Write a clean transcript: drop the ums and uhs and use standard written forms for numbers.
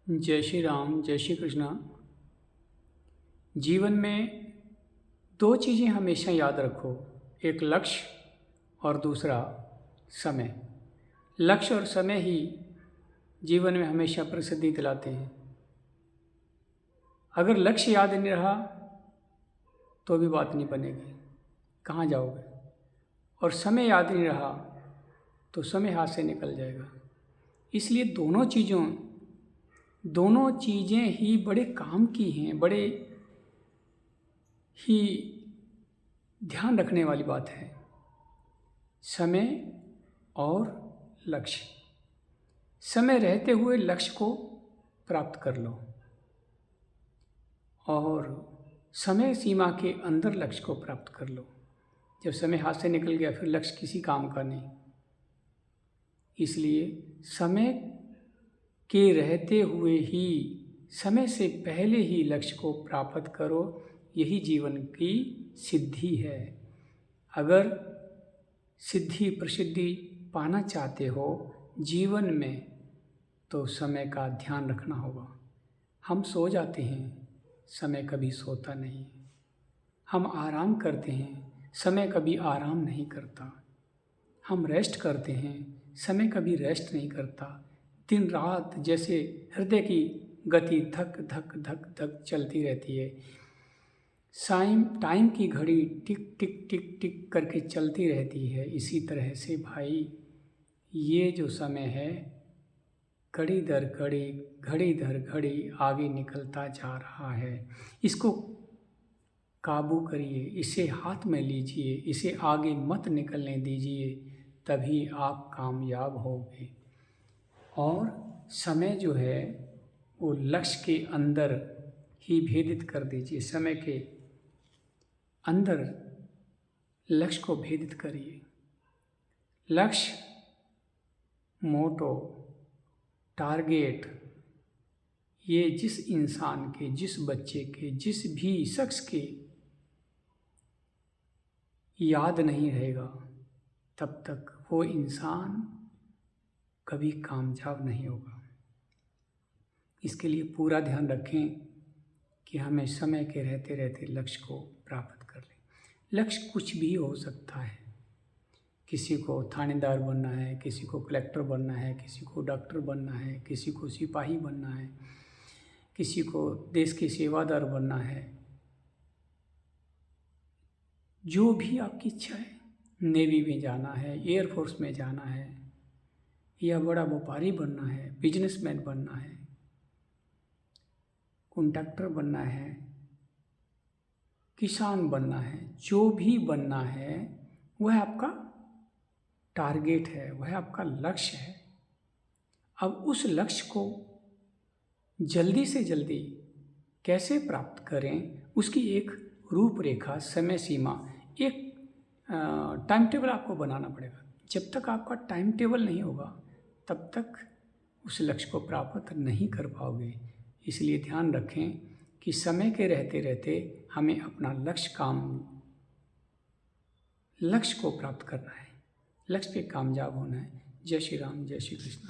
जय श्री राम, जय श्री कृष्णा। जीवन में दो चीज़ें हमेशा याद रखो, एक लक्ष्य और दूसरा समय। लक्ष्य और समय ही जीवन में हमेशा प्रसिद्धि दिलाते हैं। अगर लक्ष्य याद नहीं रहा तो भी बात नहीं बनेगी, कहाँ जाओगे। और समय याद नहीं रहा तो समय हाथ से निकल जाएगा। इसलिए दोनों चीज़ें ही बड़े काम की हैं, बड़े ही ध्यान रखने वाली बात है, समय और लक्ष्य। समय रहते हुए लक्ष्य को प्राप्त कर लो और समय सीमा के अंदर लक्ष्य को प्राप्त कर लो। जब समय हाथ से निकल गया फिर लक्ष्य किसी काम का नहीं। इसलिए समय के रहते हुए ही, समय से पहले ही लक्ष्य को प्राप्त करो, यही जीवन की सिद्धि है। अगर सिद्धि प्रसिद्धि पाना चाहते हो जीवन में तो समय का ध्यान रखना होगा। हम सो जाते हैं, समय कभी सोता नहीं। हम आराम करते हैं, समय कभी आराम नहीं करता। हम रेस्ट करते हैं, समय कभी रेस्ट नहीं करता। दिन रात जैसे हृदय की गति धक धक धक धक चलती रहती है। टाइम की घड़ी टिक टिक टिक टिक करके चलती रहती है। इसी तरह से भाई ये जो समय है घड़ी दर घड़ी आगे निकलता जा रहा है। इसको काबू करिए, इसे हाथ में लीजिए, इसे आगे मत निकलने दीजिए, तभी आप कामयाब होंगे। और समय जो है वो लक्ष्य के अंदर ही भेदित कर दीजिए। समय के अंदर लक्ष्य को भेदित करिए। लक्ष्य, मोटो, टारगेट ये जिस इंसान के, जिस बच्चे के, जिस भी शख्स के याद नहीं रहेगा तब तक वो इंसान कभी कामयाब नहीं होगा। इसके लिए पूरा ध्यान रखें कि हमें समय के रहते रहते लक्ष्य को प्राप्त कर लें। लक्ष्य कुछ भी हो सकता है। किसी को थानेदार बनना है, किसी को कलेक्टर बनना है, किसी को डॉक्टर बनना है, किसी को सिपाही बनना है, किसी को देश की सेवादार बनना है। जो भी आपकी इच्छा है, नेवी में जाना है, एयरफोर्स में जाना है, या बड़ा व्यापारी बनना है, बिजनेसमैन बनना है, कॉन्ट्रैक्टर बनना है, किसान बनना है, जो भी बनना है वह आपका टारगेट है, वह आपका लक्ष्य है। अब उस लक्ष्य को जल्दी से जल्दी कैसे प्राप्त करें, उसकी एक रूपरेखा, समय सीमा, एक टाइम टेबल आपको बनाना पड़ेगा। जब तक आपका टाइम टेबल नहीं होगा तब तक उस लक्ष्य को प्राप्त नहीं कर पाओगे। इसलिए ध्यान रखें कि समय के रहते रहते हमें अपना लक्ष्य को प्राप्त करना है, लक्ष्य पे कामयाब होना है। जय श्री राम, जय श्री कृष्ण।